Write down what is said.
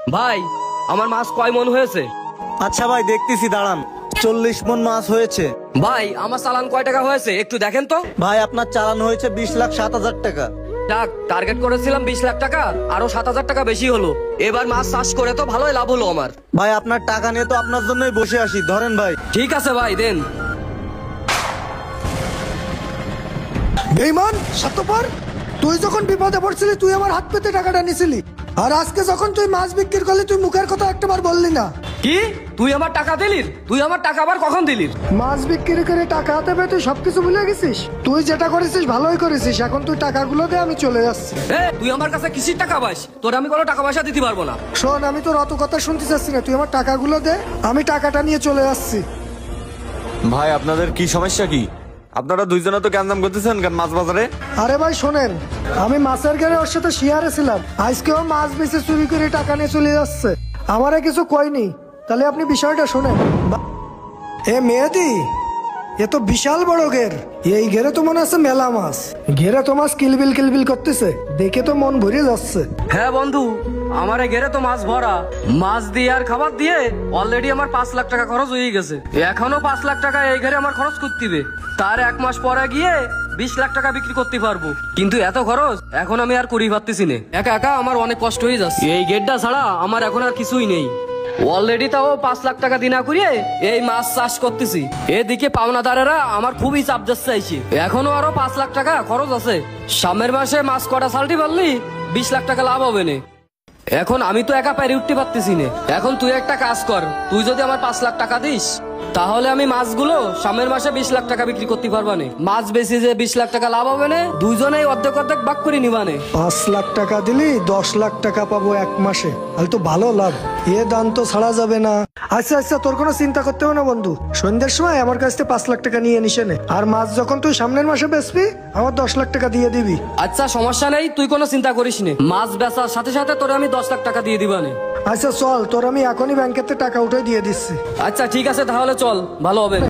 ভাই আমার মাছ কয় মন হয়েছে? আচ্ছা ভাই দেখতেছি, দাঁড়ান। 40 মন মাছ হয়েছে। ভাই আমার চালান কয় টাকা হয়েছে একটু দেখেন তো। ভাই আপনার চালান হয়েছে 20,07,000 টাকা। টার্গেট করেছিলাম 20 লাখ টাকা, আরো 7,000 টাকা বেশি হলো। এবার মাছ চাষ করে তো ভালোই লাভ হলো আমার। ভাই আপনার টাকা নিয়ে তো আপনার জন্যই বসে আসি, ধরেন ভাই। ঠিক আছে ভাই দেন। বেঈমান স্বার্থপর, তুই যখন বিপদে পড়ছিলি তুই আমার হাত পেতে টাকাটা নিছিলি, আর আজকে যখন তুই মাছ বিক্রি করলি তুই মুখের কথা একটাবার বললি না। কি তুই আমার টাকা দিলির? তুই আমার টাকা আবার কখন দিলির? মাছ বিক্রি করে টাকা হাতে পেয়ে তুই সবকিছু ভুলে গেছিস। তুই যেটা করেছিস ভালোই করেছিস, এখন তুই টাকাগুলো দে, আমি চলে যাচ্ছি। তুই আমার কাছে কিসির টাকা পাস? তোর আমি কোনো টাকা পয়সা দিতে পারবো না। শোন, আমি তোর অত কথা শুনতে চাচ্ছি না, তুই আমার টাকাগুলো দে, আমি টাকাটা নিয়ে চলে যাচ্ছি। ভাই আপনাদের কি সমস্যা কি? আপনারা দুইজনে তো গ্যাঞ্জাম করতেছেন কেন মাছ বাজারে? আরে ভাই শোনেন, আমি মাছের ঘরে ওর সাথে শিয়ারে ছিলাম, আজকেও মাছ বেচে চুরি করে টাকা নিয়ে চলে যাচ্ছে, আমারে কিছু কইনি। তাহলে আপনি বিষয়টা শোনেন। এ মেয়েদি, এ তো বিশাল বড় ঘের, এই ঘেরে তো মনে আছে মেলা মাছ, ঘেরে তো মাছ কিলবিল কিলবিল করতেছে, দেখে তো মন ভরে যাচ্ছে। হ্যাঁ বন্ধু, আমার এই ঘেরে তো মাছ ভরা। মাছ দিয়ে আর খাবার দিয়ে অলরেডি আমার 5 লাখ টাকা খরচ হয়ে গেছে। এখনো 5 লাখ টাকা এই ঘরে আমার খরচ করতে হবে। তার 1 মাস পরে গিয়ে 20 লাখ টাকা বিক্রি করতে পারবো। কিন্তু এত খরচ এখন আমি আর করি পারতেছি না। একা একা আমার অনেক কষ্ট হয়ে যাচ্ছে। এই গেটটা ছাড়া আমার এখন আর কিছুই নেই। অলরেডি তাও 5 লাখ টাকা দিনা করিয়ে এই মাছ চাষ করতেছি। এদিকে পাওনাদারেরা আমার খুবই চাপ যাচ্ছে। এখনো আরো 5 লাখ টাকা খরচ আছে। সামনের মাসে মাছ কটা সালটি পারলি 20 লাখ টাকা লাভ হবে না। এখন আমি তো একা পেরে উঠতে পারতেছি না। এখন তুই একটা কাজ কর, তুই যদি আমার 5 লাখ টাকা দিস তাহলে আমি মাছগুলো সামনের মাসে 20 লাখ টাকা বিক্রি করতে পারবা না। মাছ বেশি যে 20 লাখ টাকা লাভ হবে না, দুইজনেই অর্ধেক অর্ধেক ভাগ করে নিবানে। 5 লাখ টাকা দিলি 10 লাখ টাকা পাবো 1 মাসে, তাহলে তো ভালো লাভ। এ দান তো ছাড়া যাবে না। আচ্ছা আচ্ছা, তোর কোনো চিন্তা করতে হবে না বন্ধু, সন্ধ্যের সময় আমার কাছ থেকে 5 লাখ টাকা নিয়ে নিসে নে, আর মাছ যখন তুই সামনের মাসে বেচবি আমার 10 লাখ টাকা দিয়ে দিবি। আচ্ছা সমস্যা নেই, তুই কোনো চিন্তা করিস না। মাছ বেচার সাথে সাথে তোরে আমি 10 লাখ টাকা দিয়ে দিবানে। আচ্ছা চল, তোর আমি এখনই ব্যাংকেতে টাকা উঠে দিয়ে দিচ্ছি। আচ্ছা ঠিক আছে, তাহলে চল, ভালো হবে।